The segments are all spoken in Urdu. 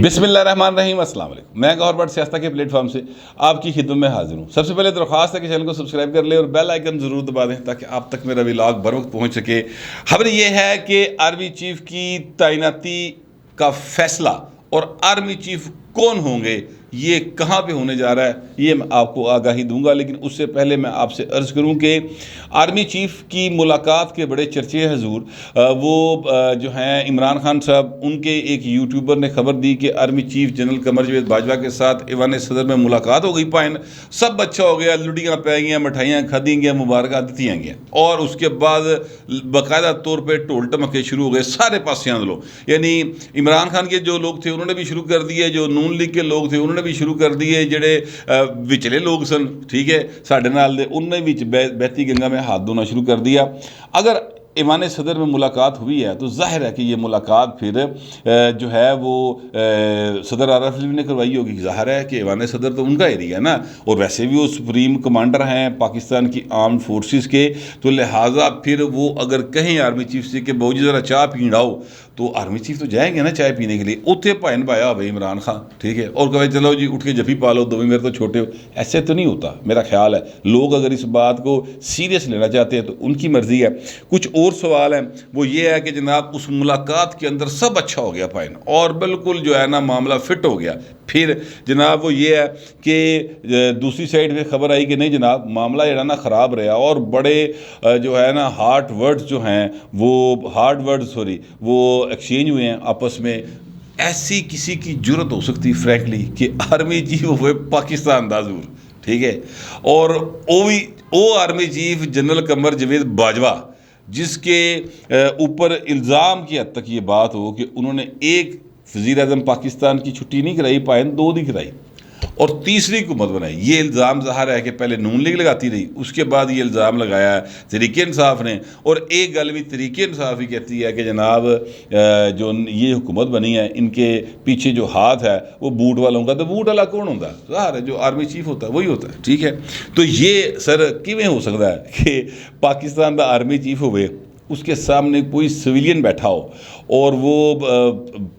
بسم اللہ الرحمن الرحیم، السلام علیکم۔ میں گور بٹ سیاستہ کے پلیٹ فارم سے آپ کی خدمت میں حاضر ہوں۔ سب سے پہلے درخواست ہے کہ چینل کو سبسکرائب کر لیں اور بیل آئیکن ضرور دبا دیں تاکہ آپ تک میرا ولاگ بر وقت پہنچ سکے۔ خبر یہ ہے کہ آرمی چیف کی تعیناتی کا فیصلہ اور آرمی چیف کون ہوں گے، یہ کہاں پہ ہونے جا رہا ہے، یہ میں آپ کو آگاہی دوں گا، لیکن اس سے پہلے میں آپ سے عرض کروں کہ آرمی چیف کی ملاقات کے بڑے چرچے ہیں حضور۔ وہ جو ہیں عمران خان صاحب، ان کے ایک یوٹیوبر نے خبر دی کہ army chief general Qamar Javed Bajwa کے ساتھ ایوان صدر میں ملاقات ہو گئی، پائن سب اچھا ہو گیا، لڑیاں پہ گئیں، مٹھائیاں کھدی گئیں، مبارکات دیتی گئیں، اور اس کے بعد باقاعدہ طور پہ ٹول ٹمکے شروع ہو گئے سارے پاسیاں لو، یعنی عمران خان کے جو لوگ تھے انہوں نے بھی شروع کر دیے، جو نون لیگ کے لوگ تھے انہوں نے بھی شروع کر دیے، جڑے وچلے لوگ سن ٹھیک ہے ساڈے نال دے، انہوں نے بھی بہتی گنگا میں ہاتھ دھونا شروع کر دیا۔ اگر ایوان صدر میں ملاقات ہوئی ہے تو ظاہر ہے کہ یہ ملاقات پھر جو ہے وہ صدر عارف علوی نے کروائی ہوگی۔ ظاہر ہے کہ ایوان صدر تو ان کا ایریا ہے نا، اور ویسے بھی وہ سپریم کمانڈر ہیں پاکستان کی آرمڈ فورسز کے، تو لہٰذا پھر وہ اگر کہیں آرمی چیف سے کہ بہو جی ذرا چاہ پینا ہو تو آرمی چیف تو جائیں گے نا چائے پینے کے لیے، اتنے پائن پایا ہوئے عمران خان ٹھیک ہے، اور کہے چلو جی اٹھ کے جفی پا لو، دو بھی میرے تو چھوٹے ہو، ایسے تو نہیں ہوتا میرا خیال ہے۔ لوگ اگر اس بات کو سیریس لینا چاہتے ہیں تو ان کی مرضی ہے۔ کچھ اور سوال ہیں، وہ یہ ہے کہ جناب اس ملاقات کے اندر سب اچھا ہو گیا پائن، اور بالکل جو ہے نا معاملہ فٹ ہو گیا۔ پھر جناب وہ یہ ہے کہ دوسری سائڈ پہ خبر آئی کہ نہیں جناب معاملہ جو ہے نا خراب رہا، اور بڑے جو ہے نا ہارڈ ورڈز جو ہیں وہ ایکسچینج ہوئے ہیں آپس میں۔ ایسی کسی کی جرت ہو سکتی فرینکلی کہ آرمی چیف ہوئے پاکستان دا حضور ٹھیک ہے، اور او army chief general Qamar Javed Bajwa, جس کے اوپر الزام کی حد تک یہ بات ہو کہ انہوں نے ایک وزیر اعظم پاکستان کی چھٹی نہیں کرائی، پائن دو نہیں کرائی، اور تیسری حکومت بنائی۔ یہ الزام ظاہر ہے کہ پہلے نون لیگ لگاتی رہی، اس کے بعد یہ الزام لگایا ہے تحریک انصاف نے، اور ایک گل بھی تحریک انصاف ہی کہتی ہے کہ جناب جو یہ حکومت بنی ہے ان کے پیچھے جو ہاتھ ہے وہ بوٹ والوں کا، تو بوٹ والا کون ہوتا ہے؟ ظاہر ہے جو آرمی چیف ہوتا ہے وہی ہوتا ہے ٹھیک ہے۔ تو یہ سر کیویں ہو سکتا ہے کہ پاکستان دا آرمی چیف ہوئے، اس کے سامنے کوئی سویلین بیٹھا ہو، اور وہ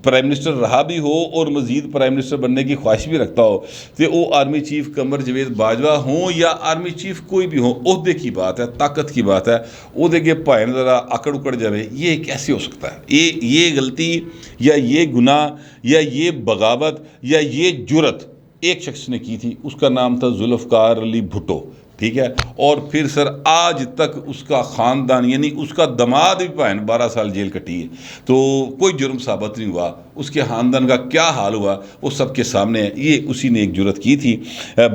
پرائم منسٹر رہا بھی ہو اور مزید پرائم منسٹر بننے کی خواہش بھی رکھتا ہو، کہ وہ آرمی چیف قمر جاوید باجوہ ہوں یا آرمی چیف کوئی بھی ہوں، عہدے کی بات ہے، طاقت کی بات ہے، عہدے کے پائن ذرا اکڑ اکڑ جاوے، یہ کیسے ہو سکتا ہے؟ یہ غلطی یا یہ گناہ یا یہ بغاوت یا یہ جرت ایک شخص نے کی تھی، اس کا نام تھا ذوالفقار علی بھٹو ٹھیک ہے، اور پھر سر آج تک اس کا خاندان یعنی اس کا دماد بھی پائن 12 سال جیل کٹی ہے، تو کوئی جرم ثابت نہیں ہوا، اس کے خاندان کا کیا حال ہوا وہ سب کے سامنے ہے، یہ اسی نے ایک جرت کی تھی۔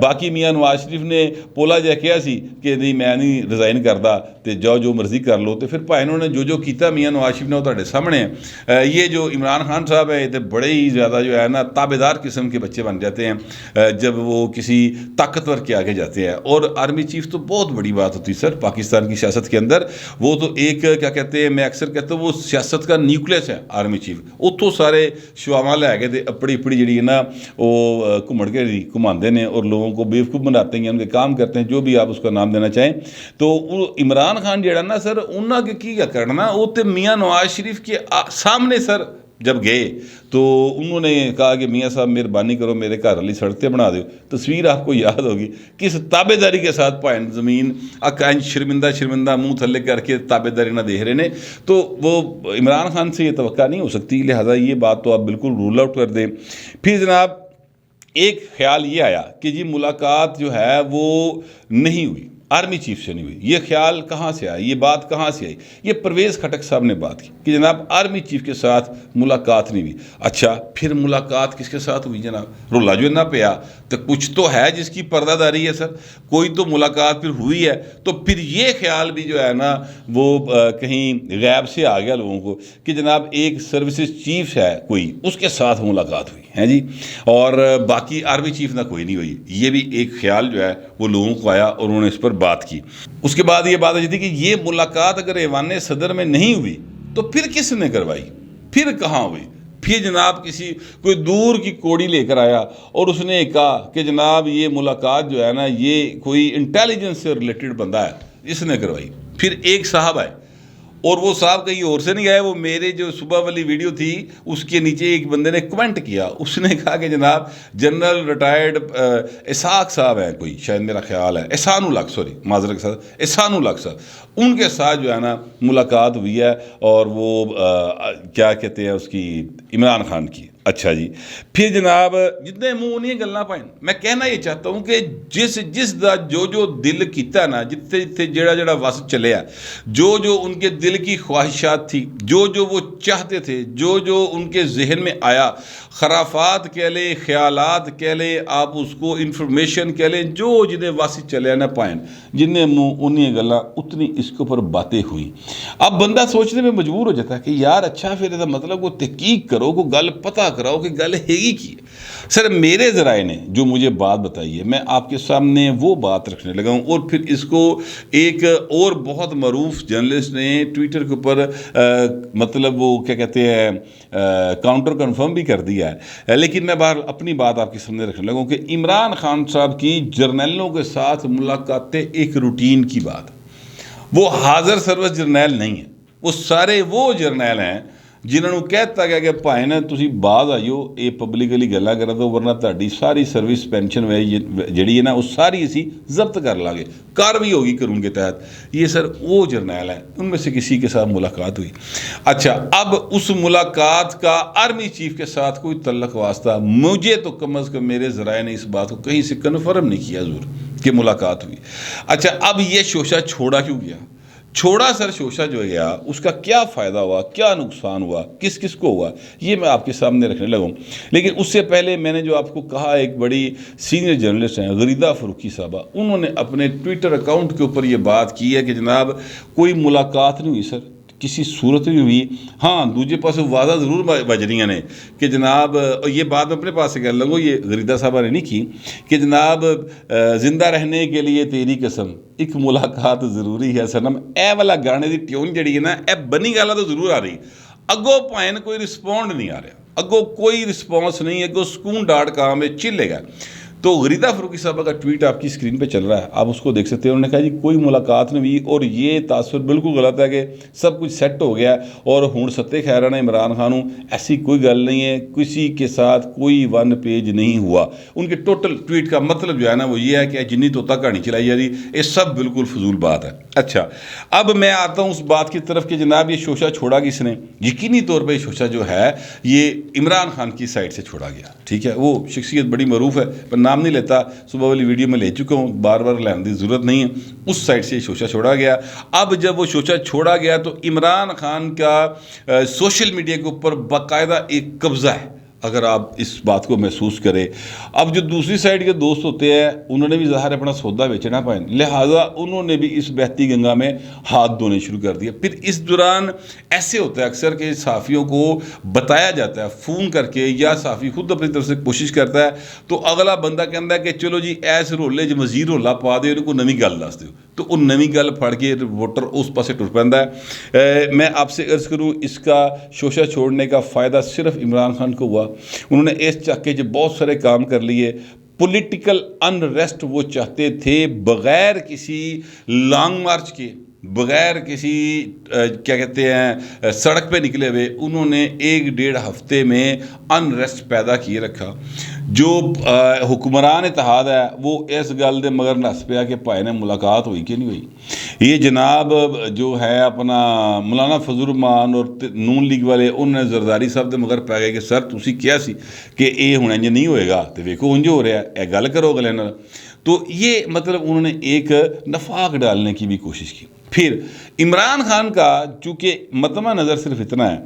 باقی میاں نواز شریف نے پولا جا کیا سی کہ نہیں میں نہیں ریزائن کردا تے جاؤ جو مرضی کر لو، تو پھر پائنوں نے جو کیتا میاں نواز شریف نے وہ تہاڈے سامنے ہے۔ یہ جو عمران خان صاحب ہے یہ بڑے ہی زیادہ جو ہے نا تابعدار قسم کے بچے بن جاتے ہیں جب وہ کسی طاقتور کے آگے جاتے ہیں، اور آرمی چیف تو بہت بڑی بات ہوتی ہے سر پاکستان کی سیاست کے اندر، وہ تو ایک کیا کہتے ہیں، میں اکثر کہتا ہوں وہ سیاست کا نیوکلیس ہے آرمی چیف، اتوں سارے شواواں لے گئے تھے اپڑی جڑی ہے نا وہ گھمڑ کے گھماندے نے اور لوگوں کو بیوقوف بناتے ہیں، ان کے کام کرتے ہیں، جو بھی آپ اس کا نام دینا چاہیں۔ تو عمران خان جڑا نا سر انہاں کے کی کرنا، وہ تو میاں نواز شریف کے سامنے سر جب گئے تو انہوں نے کہا کہ میاں صاحب مہربانی کرو میرے گھر والی سڑکیں بنا دو، تصویر آپ کو یاد ہوگی کس تابے داری کے ساتھ پائن زمین اکائن شرمندہ منہ تھلے کر کے تابے داری نہ دیکھ رہے نے، تو وہ عمران خان سے یہ توقع نہیں ہو سکتی، لہٰذا یہ بات تو آپ بالکل رول آؤٹ کر دیں۔ پھر جناب ایک خیال یہ آیا کہ جی ملاقات جو ہے وہ نہیں ہوئی، آرمی چیف سے نہیں ہوئی، یہ خیال کہاں سے آیا، یہ بات کہاں سے آئی؟ یہ پرویز کھٹک صاحب نے بات کی کہ جناب آرمی چیف کے ساتھ ملاقات نہیں ہوئی۔ اچھا پھر ملاقات کس کے ساتھ ہوئی جناب؟ رولا جو نہ پیا تو کچھ تو ہے جس کی پردہ داری ہے سر، کوئی تو ملاقات پھر ہوئی ہے، تو پھر یہ خیال بھی جو ہے نا وہ کہیں غیب سے آ گیا لوگوں کو کہ جناب ایک سروسز چیف ہے کوئی، اس کے ساتھ ملاقات ہوئی ہے جی، اور باقی آرمی چیف نہ کوئی نہیں ہوئی۔ یہ بھی ایک خیال جو ہے وہ لوگوں کو آیا اور انہوں نے اس پر بات کی۔ اس کے بعد یہ بات آئی تھی کہ یہ ملاقات اگر ایوان صدر میں نہیں ہوئی تو پھر کس نے کروائی، پھر کہاں ہوئی؟ پھر جناب کوئی دور کی کوڑی لے کر آیا اور اس نے کہا کہ جناب یہ ملاقات جو ہے نا یہ کوئی انٹیلیجنس سے ریلیٹڈ بندہ ہے، اس نے کروائی۔ پھر ایک صاحب آئے اور وہ صاحب کہیں اور سے نہیں آئے، وہ میرے جو صبح والی ویڈیو تھی اس کے نیچے ایک بندے نے کمنٹ کیا، اس نے کہا کہ جناب جنرل ریٹائرڈ اسحاق صاحب ہیں کوئی، شاید میرا خیال ہے احسان الحق، سوری معذرت کے ساتھ احسان الحق صاحب، ان کے ساتھ جو ہے نا ملاقات ہوئی ہے، اور وہ کیا کہتے ہیں اس کی، عمران خان کی۔ اچھا جی، پھر جناب جتنے منہ انہیں گلنا پائیں، میں کہنا یہ چاہتا ہوں کہ جس دا جو دل کیتا نا، جتنے جتنے جڑا وس چلیا، جو ان کے دل کی خواہشات تھی، جو وہ چاہتے تھے، جو ان کے ذہن میں آیا، خرافات کہہ لیں، خیالات کہہ لیں، آپ اس کو انفارمیشن کہہ لیں، جو جنہیں واسی چلے نہ پائیں، جنہیں منہ انہیں گلا، اتنی اس کے اوپر باتیں ہوئی۔ اب بندہ سوچنے میں مجبور ہو جاتا ہے کہ یار اچھا پھر یہ مطلب وہ تحقیق کرو، کو گل پتہ کراؤ کہ گل ہےگی کی ہے۔ سر میرے ذرائع نے جو مجھے بات بتائی ہے، میں آپ کے سامنے وہ بات رکھنے لگا ہوں، اور پھر اس کو ایک اور بہت معروف جرنلسٹ نے ٹویٹر کے اوپر مطلب وہ کیا کہتے ہیں کاؤنٹر کنفرم بھی کر دیا ہے، لیکن میں باہر اپنی بات آپ کے سامنے رکھنے لگا ہوں کہ عمران خان صاحب کی جرنیلوں کے ساتھ ملاقاتیں ایک روٹین کی بات، وہ حاضر سروس جرنیل نہیں ہیں، وہ سارے وہ جرنیل ہیں جنہوں کہتا گیا کہ بھائی نا تسی بعد آئیو یہ پبلکلی گلا کرا دو، ورنہ تہاڈی ساری سروس پینشن جڑی ہے نا وہ ساری اسی ضبط کر لا گے، کاروائی ہوگی قانون کے تحت۔ یہ سر وہ جرنیل ہیں، ان میں سے کسی کے ساتھ ملاقات ہوئی۔ اچھا، اب اس ملاقات کا آرمی چیف کے ساتھ کوئی تعلق واسطہ مجھے تو کم از کم میرے ذرائع نے اس بات کو کہیں سے کنفرم نہیں کیا ضرور کہ ملاقات ہوئی۔ اچھا، اب یہ شوشہ چھوڑا کیوں گیا؟ چھوڑا سر شوشہ جو گیا، اس کا کیا فائدہ ہوا، کیا نقصان ہوا، کس کو ہوا، یہ میں آپ کے سامنے رکھنے لگا ہوں۔ لیکن اس سے پہلے میں نے جو آپ کو کہا، ایک بڑی سینئر جرنلسٹ ہیں غریدہ فاروقی صاحبہ، انہوں نے اپنے ٹویٹر اکاؤنٹ کے اوپر یہ بات کی ہے کہ جناب کوئی ملاقات نہیں ہوئی سر، کسی صورت بھی ہوئی۔ ہاں دوجے پاس وعدہ ضرور بج رہی ہیں کہ جناب، یہ بات میں اپنے پاس سے کہہ لگوں، یہ غریدہ صاحبہ نے نہیں کی، کہ جناب زندہ رہنے کے لیے تیری قسم ایک ملاقات ضروری ہے سنم، اے والا گانے دی ٹیون جڑی ہے نا، اے بنی گالا تو ضرور آ رہی، اگوں پائن کوئی رسپونڈ نہیں آ رہا، اگوں کوئی رسپانس نہیں، اگوں سکون ڈاٹ کام ہے چلے گا۔ تو غریدہ فاروقی صاحبہ کا ٹویٹ آپ کی اسکرین پہ چل رہا ہے، آپ اس کو دیکھ سکتے ہیں۔ انہوں نے کہا جی کوئی ملاقات نہیں ہوئی، اور یہ تاثر بالکل غلط ہے کہ سب کچھ سیٹ ہو گیا اور ہوں ستے خیرانہ عمران خان ہوں، ایسی کوئی گل نہیں ہے، کسی کے ساتھ کوئی ون پیج نہیں ہوا۔ ان کے ٹوٹل ٹویٹ کا مطلب جو ہے نا وہ یہ ہے کہ جنی طوطا کہانی چلائی جا رہی، یہ سب بالکل فضول بات ہے۔ اچھا، اب میں آتا ہوں اس بات کی طرف کہ جناب یہ شوشہ چھوڑا کس نے؟ یقینی طور پہ یہ شوشہ جو ہے یہ عمران خان کی سائڈ سے چھوڑا گیا، ٹھیک ہے؟ وہ شخصیت بڑی معروف ہے، پر نام نہیں لیتا، صبح والی ویڈیو میں لے چکا ہوں، بار بار لینے کی ضرورت نہیں ہے۔ اس سائڈ سے یہ شوشہ چھوڑا گیا۔ اب جب وہ شوشہ چھوڑا گیا تو عمران خان کا سوشل میڈیا کے اوپر باقاعدہ ایک قبضہ ہے، اگر آپ اس بات کو محسوس کریں۔ اب جو دوسری سائڈ کے دوست ہوتے ہیں انہوں نے بھی ظاہر اپنا سودا بیچنا پائیں، لہٰذا انہوں نے بھی اس بہتی گنگا میں ہاتھ دھونے شروع کر دیا۔ پھر اس دوران ایسے ہوتا ہے اکثر کہ صحافیوں کو بتایا جاتا ہے فون کر کے، یا صحافی خود اپنی طرف سے کوشش کرتا ہے تو اگلا بندہ کہتا ہے کہ چلو جی ایس رولے جو مزید رولا پا دے، ان کو نویں گل دس دیو، تو وہ نویں گل پھڑ کے رپورٹر اس پاسے ٹر پہنتا ہے۔ میں آپ سے عرض کروں اس کا شوشہ چھوڑنے کا فائدہ صرف عمران خان کو ہوا۔ انہوں نے اس چاکے جو بہت سارے کام کر لیے، پولیٹیکل انریسٹ وہ چاہتے تھے بغیر کسی لانگ مارچ کے، بغیر کسی کیا کہتے ہیں سڑک پہ نکلے ہوئے، انہوں نے 1-1.5 ہفتے میں انریسٹ پیدا کیے رکھا۔ جو حکمران اتحاد ہے وہ اس گل دے مگر نس پیا کہ بھائی نے ملاقات ہوئی کہ نہیں ہوئی۔ یہ جناب جو ہے اپنا مولانا فضل الرحمان اور نون لیگ والے، انہوں نے زرداری صاحب دے مگر پی گئے کہ سر تسی کیا سی کہ یہ ہوں انج نہیں ہوئے گا، تو ویکھو انج ہو رہا ہے، یہ گل کرو اگلے نال۔ تو یہ مطلب انہوں نے ایک نفاق ڈالنے کی بھی کوشش کی۔ پھر عمران خان کا چونکہ مطمع نظر صرف اتنا ہے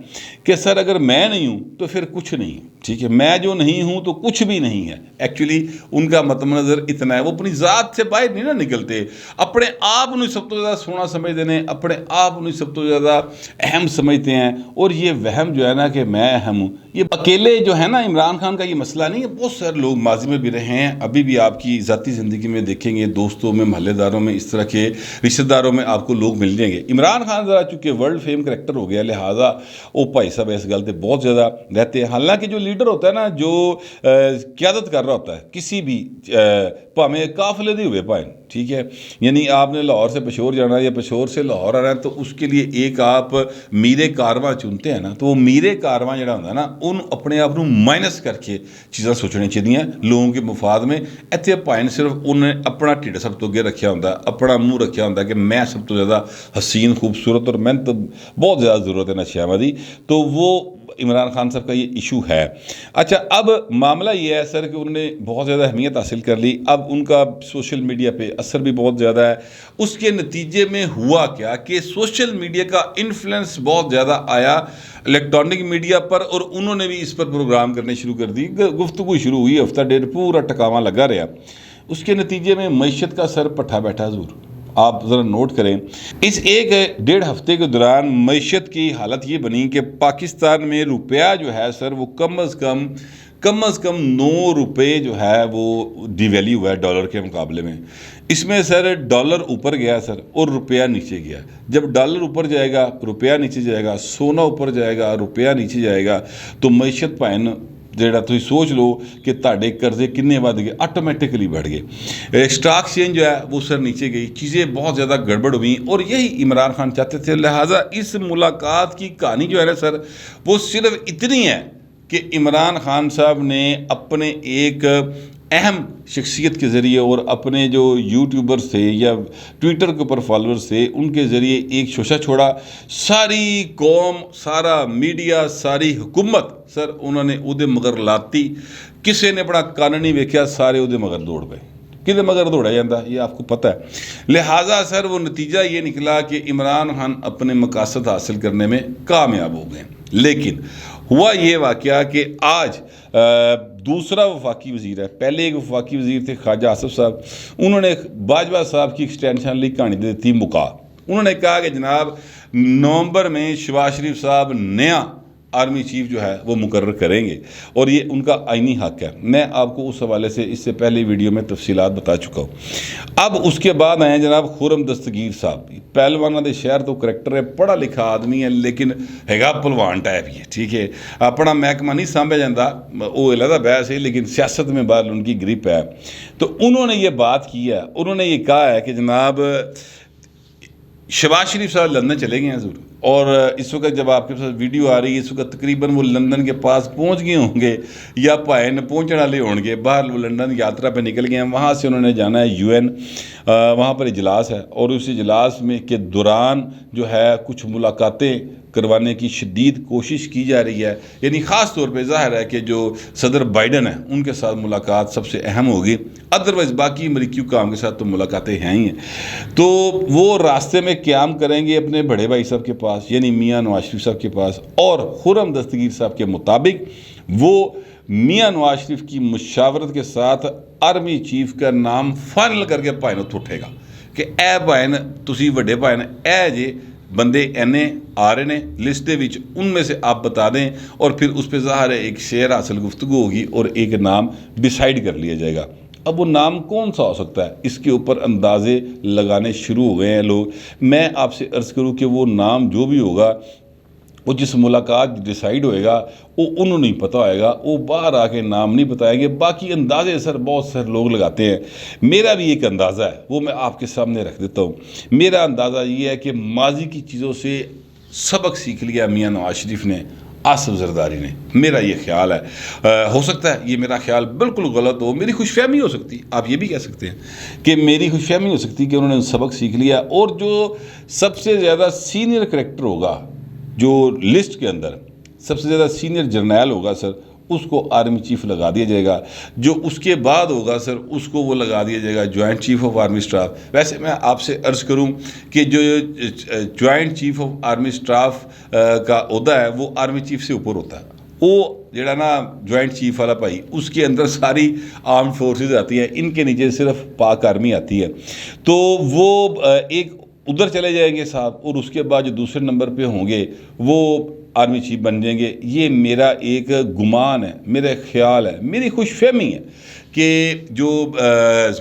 کہ سر اگر میں نہیں ہوں تو پھر کچھ نہیں ہے، ٹھیک ہے؟ میں جو نہیں ہوں تو کچھ بھی نہیں ہے۔ ایکچولی ان کا مطمع نظر اتنا ہے، وہ اپنی ذات سے باہر نہیں نکلتے، اپنے آپ نے سب تو زیادہ سونا سمجھتے ہیں، اپنے آپ نے سب تو زیادہ اہم سمجھتے ہیں، اور یہ وہم جو ہے نا کہ میں اہم ہوں، یہ اکیلے جو ہے نا عمران خان کا یہ مسئلہ نہیں ہے، بہت سارے لوگ ماضی میں بھی رہے ہیں، ابھی بھی آپ کی ذاتی زندگی میں دیکھیں گے، دوستوں میں، محلے داروں میں، اس طرح کے رشتہ داروں میں آپ کو لوگ مل جائیں گے۔ عمران خان ذرا چونکہ ورلڈ فیم کریکٹر ہو گیا، لہٰذا وہ بھائی صاحب اس گل پہ بہت زیادہ رہتے ہیں۔ حالانکہ جو لیڈر ہوتا ہے نا، جو قیادت کر رہا ہوتا ہے کسی بھی پاویں قافلے دی ہوئے پائیں، ٹھیک ہے. یعنی آپ نے لاہور سے پشور جانا ہے یا پشور سے لاہور آنا ہے تو اس کے لیے ایک آپ میرے کارواں چنتے ہیں نا, تو وہ میرے کارواں جڑا ہوتا ہے نا ان اپنے آپ کو مائنس کر کے چیزاں سوچنی چاہیے لوگوں کے مفاد میں. اتنے پائن صرف انہیں اپنا ٹھڈ سب تو اگے رکھا ہوتا ہے, اپنا منہ رکھا ہوتا ہے کہ میں سب تو زیادہ حسین خوبصورت اور محنت بہت زیادہ ضرورت ہے نشیاں دی. تو وہ عمران خان صاحب کا یہ ایشو ہے. اچھا, اب معاملہ یہ ہے سر کہ انہوں نے بہت زیادہ اہمیت حاصل کر لی, اب ان کا سوشل میڈیا پہ اثر بھی بہت زیادہ ہے. اس کے نتیجے میں ہوا کیا کہ سوشل میڈیا کا انفلوئنس بہت زیادہ آیا الیکٹرانک میڈیا پر, اور انہوں نے بھی اس پر پروگرام کرنے شروع کر دی. گفتگو شروع ہوئی, ہفتہ ڈیڑھ پورا ٹکاواں لگا رہا. اس کے نتیجے میں معیشت کا سر پٹھا بیٹھا حضور. آپ ذرا نوٹ کریں, اس ایک ڈیڑھ ہفتے کے دوران معیشت کی حالت یہ بنی کہ پاکستان میں روپیہ جو ہے سر وہ کم از کم 9 روپے جو ہے وہ ڈی ویلیو ہوا ہے ڈالر کے مقابلے میں. اس میں سر ڈالر اوپر گیا سر اور روپیہ نیچے گیا. جب ڈالر اوپر جائے گا روپیہ نیچے جائے گا, سونا اوپر جائے گا روپیہ نیچے جائے گا, تو معیشت پائن جڑا تھی سوچ لو کہ تاڑے قرضے کنے ود گئے, آٹومیٹکلی بڑھ گئے. اسٹاک چینج جو ہے وہ سر نیچے گئی, چیزیں بہت زیادہ گڑبڑ ہوئیں, اور یہی عمران خان چاہتے تھے. لہٰذا اس ملاقات کی کہانی جو ہے نا سر وہ صرف اتنی ہے کہ عمران خان صاحب نے اپنے ایک اہم شخصیت کے ذریعے اور اپنے جو یوٹیوبرز تھے یا ٹویٹر کے اوپر فالورز تھے ان کے ذریعے ایک شوشہ چھوڑا. ساری قوم, سارا میڈیا, ساری حکومت سر انہوں نے اودے مگر لاتی. کسی نے اپنا کان نہیں ویکھیا, سارے اودے مگر دوڑ پئے. کدے مگر دوڑا جاتا یہ آپ کو پتہ ہے. لہٰذا سر وہ نتیجہ یہ نکلا کہ عمران خان اپنے مقاصد حاصل کرنے میں کامیاب ہو گئے. لیکن ہوا یہ واقعہ کہ آج دوسرا وفاقی وزیر ہے, پہلے ایک وفاقی وزیر تھے خواجہ آصف صاحب, انہوں نے باجوہ صاحب کی ایکسٹینشن لی کہانی دے دیتی مکا. انہوں نے کہا کہ جناب نومبر میں شہباز شریف صاحب نیا آرمی چیف جو ہے وہ مقرر کریں گے, اور یہ ان کا آئینی حق ہے. میں آپ کو اس حوالے سے اس سے پہلے ویڈیو میں تفصیلات بتا چکا ہوں. اب اس کے بعد آئے جناب خرم دستگیر صاحب, پہلوانہ دے شہر تو کریکٹر ہے, پڑھا لکھا آدمی ہے لیکن ہے پلوان ٹائپ ہی ہے. ٹھیک ہے, اپنا محکمہ نہیں سانبھا جاتا, وہ علیحدہ بحث ہے, لیکن سیاست میں بعد ان کی گرپ ہے. تو انہوں نے یہ بات کی ہے, انہوں نے یہ کہا ہے کہ جناب شہباز شریف صاحب لندن چلے گئے ہیں حضور, اور اس وقت جب آپ کے پاس ویڈیو آ رہی ہے اس وقت تقریباً وہ لندن کے پاس پہنچ گئے ہوں گے یا پائن پہنچنے والے ہوں گے. باہر وہ لندن یاترا پہ نکل گئے ہیں, وہاں سے انہوں نے جانا ہے UN, وہاں پر اجلاس ہے, اور اس اجلاس میں کے دوران جو ہے کچھ ملاقاتیں کروانے کی شدید کوشش کی جا رہی ہے. یعنی خاص طور پہ ظاہر ہے کہ جو صدر بائیڈن ہیں ان کے ساتھ ملاقات سب سے اہم ہوگی, ادروائز باقی امریکی حکام کے ساتھ تو ملاقاتیں ہیں ہی ہیں. تو وہ راستے میں قیام کریں گے اپنے بڑے بھائی صاحب کے پاس, یعنی میاں نواز شریف صاحب کے پاس, اور خرم دستگیر صاحب کے مطابق وہ میاں نواز شریف کی مشاورت کے ساتھ آرمی چیف کا نام فائنل کر کے پائن اتھ اٹھے گا کہ اے پائن تسی وڈے پائن اے جے بندے اینے آ رہے ہیں لسٹ دے وچ, ان میں سے آپ بتا دیں, اور پھر اس پہ ظاہر ہے ایک شیئر حاصل گفتگو ہوگی اور ایک نام ڈیسائیڈ کر لیا جائے گا. اب وہ نام کون سا ہو سکتا ہے, اس کے اوپر اندازے لگانے شروع ہو گئے ہیں لوگ. میں آپ سے عرض کروں کہ وہ نام جو بھی ہوگا, وہ جس ملاقات ڈیسائیڈ ہوئے گا وہ انہوں نہیں پتہ ہوئے گا, وہ باہر آ کے نام نہیں بتائیں گے. باقی اندازے سر بہت سارے لوگ لگاتے ہیں. میرا بھی ایک اندازہ ہے, وہ میں آپ کے سامنے رکھ دیتا ہوں. میرا اندازہ یہ ہے کہ ماضی کی چیزوں سے سبق سیکھ لیا میاں نواز شریف نے, آصف زرداری نے. میرا یہ خیال ہے, ہو سکتا ہے یہ میرا خیال بالکل غلط ہو, میری خوش فہمی ہو سکتی, آپ یہ بھی کہہ سکتے ہیں کہ میری خوش فہمی ہو سکتی کہ انہوں نے سبق سیکھ لیا. اور جو سب سے زیادہ سینئر کریکٹر ہوگا جو لسٹ کے اندر سب سے زیادہ سینئر جرنیل ہوگا سر, اس کو آرمی چیف لگا دیا جائے گا. جو اس کے بعد ہوگا سر اس کو وہ لگا دیا جائے گا joint chief of army staff. ویسے میں آپ سے عرض کروں کہ جو joint chief of army staff کا عہدہ ہے وہ آرمی چیف سے اوپر ہوتا ہے. وہ جڑا نا جوائنٹ چیف والا بھائی, اس کے اندر ساری آرم فورسز آتی ہیں, ان کے نیچے صرف پاک آرمی آتی ہے. تو وہ ایک ادھر چلے جائیں گے صاحب, اور اس کے بعد جو دوسرے نمبر پہ ہوں گے وہ آرمی چیف بن جائیں گے. یہ میرا ایک گمان ہے, میرا خیال ہے, میری خوش فہمی ہے کہ جو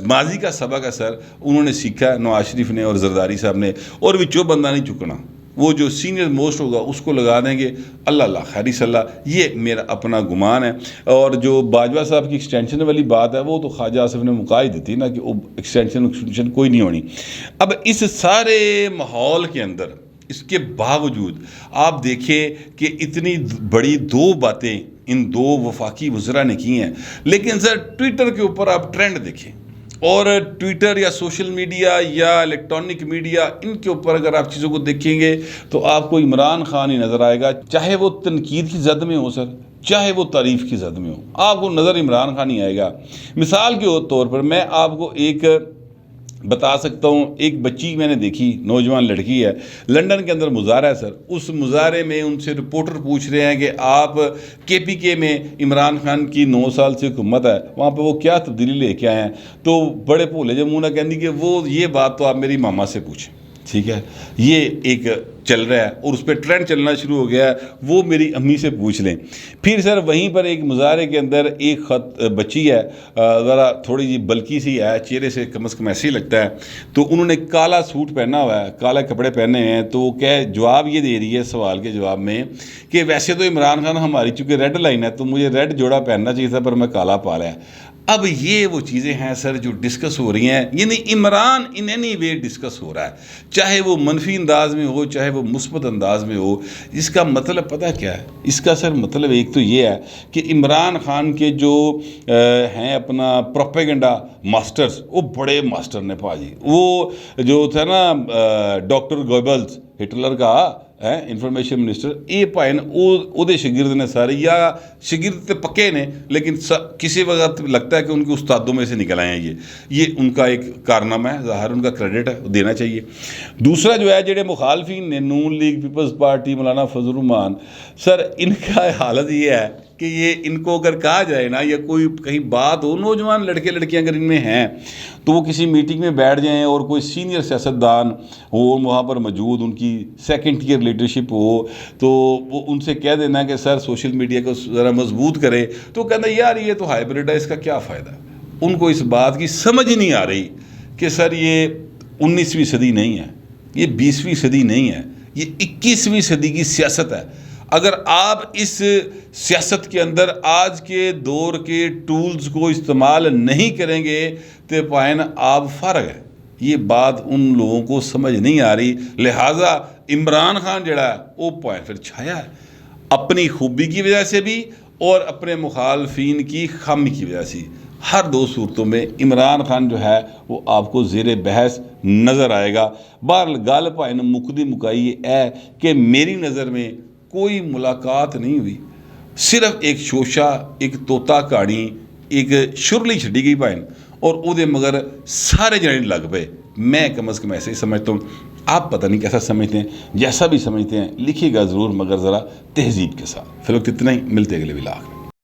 ماضی کا سبق ہے سر انہوں نے سیکھا نواز شریف نے اور زرداری صاحب نے, اور وچوں بندہ نہیں چکنا. وہ جو سینئر موسٹ ہوگا اس کو لگا دیں گے، اللہ اللہ خیری صلی اللہ، یہ میرا اپنا گمان ہے۔ اور جو باجوہ صاحب کی ایکسٹینشن والی بات ہے وہ تو خواجہ آصف نے مکا ہی دیتی نا کہ وہ ایکسٹینشن کوئی نہیں ہونی۔ اب اس سارے ماحول کے اندر اس کے باوجود آپ دیکھیں کہ اتنی بڑی دو باتیں ان دو وفاقی وزراء نے کی ہیں، لیکن سر ٹویٹر کے اوپر آپ ٹرینڈ دیکھیں، اور ٹویٹر یا سوشل میڈیا یا الیکٹرانک میڈیا، ان کے اوپر اگر آپ چیزوں کو دیکھیں گے تو آپ کو عمران خان ہی نظر آئے گا، چاہے وہ تنقید کی زد میں ہو سر، چاہے وہ تعریف کی زد میں ہو، آپ کو نظر عمران خان ہی آئے گا۔ مثال کے طور پر میں آپ کو ایک بتا سکتا ہوں، ایک بچی میں نے دیکھی، نوجوان لڑکی ہے، لندن کے اندر مظاہرہ ہے سر، اس مظاہرے میں ان سے رپورٹر پوچھ رہے ہیں کہ آپ کے پی کے میں عمران خان کی 9 سال سے حکومت ہے، وہاں پہ وہ کیا تبدیلی لے کے آئے ہیں؟ تو بڑے بھولے جو منہ نہ کہندی کہ وہ یہ بات تو آپ میری ماما سے پوچھیں، ٹھیک ہے، یہ ایک چل رہا ہے اور اس پہ ٹرینڈ چلنا شروع ہو گیا ہے، وہ میری امی سے پوچھ لیں۔ پھر سر وہیں پر ایک مظاہرے کے اندر ایک بچی ہے، ذرا تھوڑی جی بلکی سی ہے، چہرے سے کم از کم ایسے ہی لگتا ہے، تو انہوں نے کالا سوٹ پہنا ہوا ہے، کالے کپڑے پہنے ہیں، تو وہ جواب یہ دے رہی ہے سوال کے جواب میں کہ ویسے تو عمران خان ہماری چونکہ ریڈ لائن ہے تو مجھے ریڈ جوڑا پہننا چاہیے تھا پر میں کالا پا لیا۔ اب یہ وہ چیزیں ہیں سر جو ڈسکس ہو رہی ہیں، یعنی Imran in any way discuss ہو رہا ہے، چاہے وہ منفی انداز میں ہو چاہے وہ مثبت انداز میں ہو۔ اس کا مطلب پتہ کیا ہے؟ اس کا سر مطلب ایک تو یہ ہے کہ عمران خان کے جو ہیں اپنا پروپیگنڈا ماسٹرز، وہ بڑے ماسٹر نے پاجی، وہ جو تھا نا ڈاکٹر گوبلز ہٹلر کا انفارمیشن منسٹر، یہ پائن او دے شگرد نے سارے، یا شگرد تے پکے نے لیکن کسی وقت لگتا ہے کہ ان کے استادوں میں سے نکل آئے ہیں، یہ ان کا ایک کارنامہ ہے، ظاہر ان کا کریڈٹ ہے، دینا چاہیے۔ دوسرا جو ہے جڑے مخالفین نے نون لیگ، پیپلز پارٹی، مولانا فضل الرحمان، سر ان کا حالت یہ ہے کہ یہ ان کو اگر کہا جائے نا، یا کوئی کہیں بات ہو، نوجوان لڑکے لڑکیاں اگر ان میں ہیں تو وہ کسی میٹنگ میں بیٹھ جائیں اور کوئی سینئر سیاستدان ہو وہاں پر موجود، ان کی سیکنڈ ٹیئر لیڈرشپ ہو، تو وہ ان سے کہہ دینا کہ سر سوشل میڈیا کو ذرا مضبوط کرے، تو کہنا یار یہ تو ہائیبرڈ ہے، اس کا کیا فائدہ؟ ان کو اس بات کی سمجھ ہی نہیں آ رہی کہ سر یہ 19ویں صدی نہیں ہے، یہ 20ویں صدی نہیں ہے، یہ 21ویں صدی کی سیاست ہے۔ اگر آپ اس سیاست کے اندر آج کے دور کے ٹولز کو استعمال نہیں کریں گے تو پائن آپ فارغ ہے، یہ بات ان لوگوں کو سمجھ نہیں آ رہی، لہٰذا عمران خان جڑا ہے وہ پوائنٹ پھر چھایا ہے اپنی خوبی کی وجہ سے بھی اور اپنے مخالفین کی خامی کی وجہ سے۔ ہر دو صورتوں میں عمران خان جو ہے وہ آپ کو زیر بحث نظر آئے گا۔ بہرحال گل پائن مکدی مکائی یہ ہے کہ میری نظر میں کوئی ملاقات نہیں ہوئی، صرف ایک شوشہ، ایک طوطا کہانی، ایک شرلی چھڈی گئی پائن، اور او دے مگر سارے جنے لگ پے۔ میں کم از کم ایسے ہی سمجھتا ہوں، آپ پتہ نہیں کیسا سمجھتے ہیں، جیسا بھی سمجھتے ہیں لکھیے گا ضرور، مگر ذرا تہذیب کے ساتھ۔ فی الوقت اتنا ہی، ملتے اگلے ولاگ۔